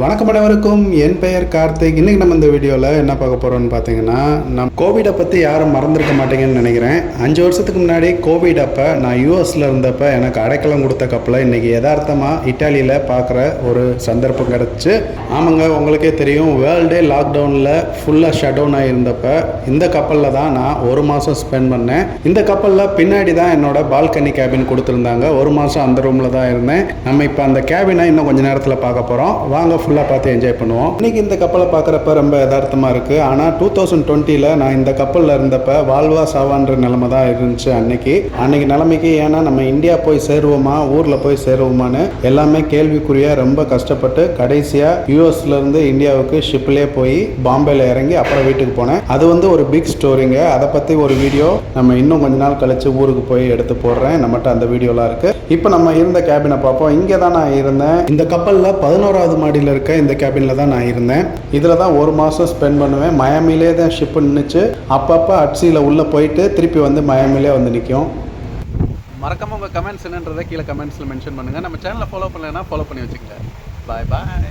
வணக்கம் அனைவருக்கும், என் பெயர் கார்த்திக். இன்றைக்கி நம்ம இந்த வீடியோவில் என்ன பார்க்க போகிறோம்னு பார்த்தீங்கன்னா, நம்ம கோவிடை பற்றி யாரும் மறந்துருக்க மாட்டீங்கன்னு நினைக்கிறேன். 5 வருஷத்துக்கு முன்னாடி கோவிட் அப்போ நான் யூஎஸில் இருந்தப்போ எனக்கு அடைக்கலம் கொடுத்த கப்பலை இன்றைக்கி யதார்த்தமாக இட்டாலியில் பார்க்குற ஒரு சந்தர்ப்பம் கிடச்சி. ஆமாங்க, உங்களுக்கே தெரியும், வேர்ல்டே லாக்டவுனில் ஃபுல்லாக ஷட் டவுன் ஆகியிருந்தப்போ இந்த கப்பலில் தான் நான் 1 மாதம் ஸ்பெண்ட் பண்ணேன். இந்த கப்பலில் பின்னாடி தான் என்னோட பால்கனி கேபின் கொடுத்துருந்தாங்க. 1 மாதம் அந்த ரூமில் தான் இருந்தேன். நம்ம இப்போ அந்த கேபினை இன்னும் கொஞ்சம் நேரத்தில் பார்க்க போகிறோம். வாங்க ஃபுல்லாக பார்த்து என்ஜாய் பண்ணுவோம். இன்றைக்கி இந்த கப்பலை பார்க்குறப்ப ரொம்ப யதார்த்தமாக இருக்குது. ஆனால் 2020 நான் இந்த கப்பலில் இருந்தப்போ வாழ்வா சாவான்ற நிலைமை தான் இருந்துச்சு. அன்னைக்கு நிலைமைக்கு, ஏன்னா நம்ம இந்தியா போய் சேருவோமா, ஊரில் போய் சேருவோமான்னு எல்லாமே கேள்விக்குறியாக ரொம்ப கஷ்டப்பட்டு கடைசியாக யூஎஸ்லேருந்து இந்தியாவுக்கு ஷிப்லேயே போய் பாம்பேல இறங்கி அப்புறம் வீட்டுக்கு போனேன். அது வந்து ஒரு பிக் ஸ்டோரிங்க. அதை பற்றி ஒரு வீடியோ நம்ம இன்னும் கொஞ்ச நாள் கழித்து ஊருக்கு போய் எடுத்து போடுறேன். நம்மகிட்ட அந்த வீடியோலாம் இருக்குது. இப்போ நம்ம இருந்த கேபினை பார்ப்போம். இங்கே தான் நான் இருந்தேன். இந்த கப்பலில் 11வது மாடியில் இருக்க இந்த கேபினில் தான் நான் இருந்தேன். இதில் தான் 1 மாதம் ஸ்பெண்ட் பண்ணுவேன். மயாமிலே தான் ஷிப்பு நின்றுச்சு. அப்பப்போ அட்சியில் உள்ளே போயிட்டு திருப்பி வந்து மயாமிலே வந்து நிற்கும். மறக்காமல் உங்கள் கமெண்ட்ஸ் என்னன்றதை கீழே கமெண்ட்ஸில் மென்ஷன் பண்ணுங்கள். நம்ம சேனலை ஃபாலோ பண்ணலைன்னா ஃபாலோ பண்ணி வச்சுக்கோங்க. பாய் பாய்.